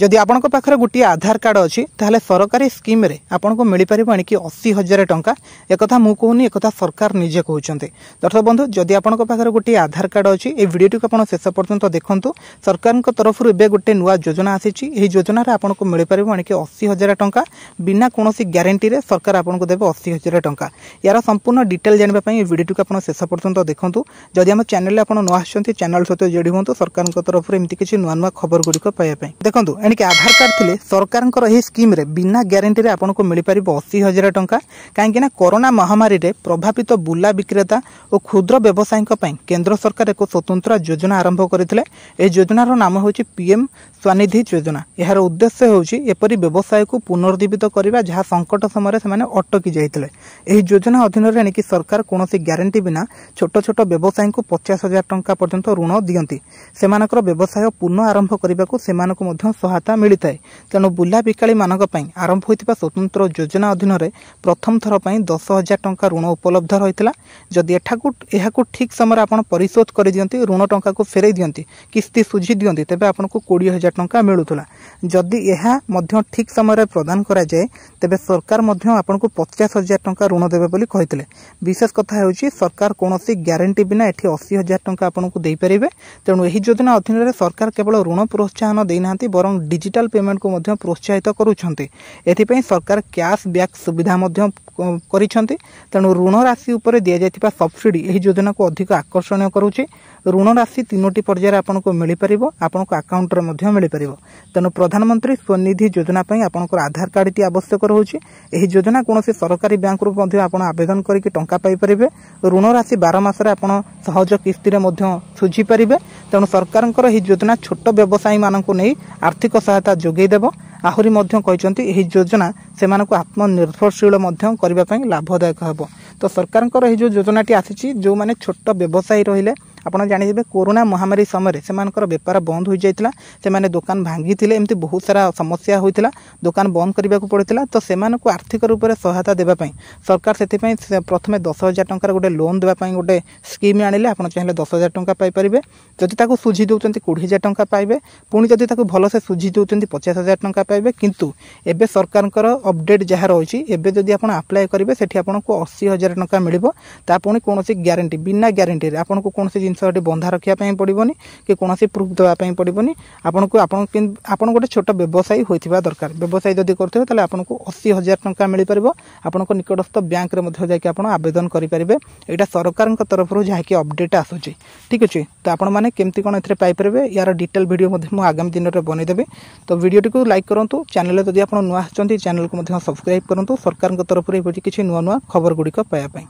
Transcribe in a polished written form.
जदि आपण पाखे गोटे आधार कार्ड अच्छी ताहले सरकारी स्कीम रे आपन को मिल पार कि 80,000 टंका। एक मुझे कहूनी एक सरकार निजे कहते। दर्शक बंधु जदि आपण पाखे गोटे आधार कार्ड अच्छी ये वीडियो टी आप शेष पर्यंत देखूँ। सरकार तरफ गोटे नुआ योजना आसी योजना आपन को मिल पार कि 80,000 टंका बिना कौन ग्यारंटी रे सरकार आपको देवे 80,000 टंका। यार संपूर्ण डिटेल जानापी वीडियो टी आप शेष पर्यंत देखूँ। जदि आम चैनल आप नुआ आसुँच चैनल सहित जोड़ी हूँ सरकार तरफ एमती किसी नुआ नुआ खबर गुड़िक पाइबा देखूँ। एणिक आधार कार्ड थिले सरकार स्कीम रे बिना ग्यारंटी रे आपन को मिल पार 80,000 टंका। कहीं कोरोना महामारी रे प्रभावित बुला विक्रेता और क्षुद्र व्यवसायी केंद्र सरकार एक स्वतंत्र योजना आरंभ करथिले। ए योजनार नाम होची पीएम स्वनिधि योजना। यार उद्देश्य होची एपरि व्यवसाय को पुनर्जीवित करबा जहाँ संकट समय से अटकी जाइथिले। एही योजना अधीन रे एणिक सरकार कोनोसी ग्यारंटी बिना छोट छोट व्यवसायी को 50,000 टंका पर्यंत ऋण दियंती। सेमानकर व्यवसाय पुनः आरंभ करने को सेमानकु मध्य सहायता मिलता है। तेणु बुला बिकाली मानक पई आरंभ होइतिबा स्वतंत्र योजना अधीन रे प्रथम थर पई 10,000 टंका ऋण उपलब्ध रहितला। जदि एहाकु ठीक समय आपन परिशोध कर दियंती ऋण टंका को फेरई दियंती किस्ती सुझी दियंती तेबे आपनको 20,000 टंका मिलुतला। जदि एहा मध्य ठीक समय प्रदान करा जाए तेबे सरकार मध्य आपनको 50,000 टंका ऋण देबे बोली कहितले। विशेष कथा हेउची सरकार कोनोसी ग्यारंटी बिना एठी 80,000 टंका आपनको देई परिबे। तेणु एही योजना अधीन रे सरकार केवल ऋण प्रोत्साहन देइनांती बरं डिजिटल पेमेंट को मध्य प्रोत्साहित करूछंती। एथिपई सरकार कैश बैक सुविधा मध्य करिछंती। तेणु ऋण राशि उपरे दिया जायतिबा सब्सिडी एही योजना को अधिक आकर्षणीय करूची। ऋण राशि 3टी पर्यायर आपनको मिल पारिबो आपनको अकाउंट रे मध्य मिल पारिबो। तेणु प्रधानमंत्री स्वनिधि योजना पई आपनको आधार कार्ड टी आवश्यक रहउची। एही योजना कोनोसी सरकारी बैंक रो मध्य आपण आवेदन करिके टंका पाई परिबे। ऋण राशि 12 मास रे आपण सहज किस्ती रे मध्य सुझी परिबे। तेणु सरकारनकर एही योजना छोट व्यवसायी माननको नै आर्थिक सहायता जोगै देबो। आहुरी मध्य कहते यह योजना से आत्मनिर्भरशील करने लाभदायक हेब। तो सरकार जो योजना टी आसी जो मैंने छोट व्यवसायी रहिले आपड़ जानिबे कोरोना महामारी समय से बेपार बंद हो जाता से माने दुकान भांगी थे एमती बहुत सारा समस्या होता दुकान बंद करने को पड़ता। तो से आर्थिक रूप से सहायता देवाई सरकार से प्रथम 10,000 टंकार गोटे लोन देवाई गोटे स्कीम आनिले। आप चाहिए 10,000 टंका पाइपर जदि सुझी दौरान 20,000 टंका पाइबे। पुणी जदि भल से सुझी दौरान 50,000 टंका पाइबे। किंतु एबे सरकार अपडेट जहाँ रही एबे जदि आप अप्लाई करेंगे से आपको 80,000 टंका मिल पुणी कौन ग्यारंटी बिना ग्यारंटी आपको कौन जिनस बंधा रखापी पड़ोनी कि कौन प्रूफ देवाई पड़ोनी। आपन गोटे छोट व्यवसायी होता दरकार। व्यवसायी जदि करते आपको 80,000 टंका मिल पार आपको निकटस्थ बैंक में आवेदन करेंगे। यहाँ सरकार तरफ जहाँकि अपडेट आसूँ ठीक अच्छे। तो आपण मैंने केमती कौन ए यार डिटेल वीडियो मुझे आगामी दिन में बनईदेवी। तो वीडियो को लाइक करूँ चैनल जदि आप नुआ आसुँच चैनल को सब्सक्राइब करूँ। सरकार तरफ किसी नुआ नुआ खबर गुड़िक पाइबा।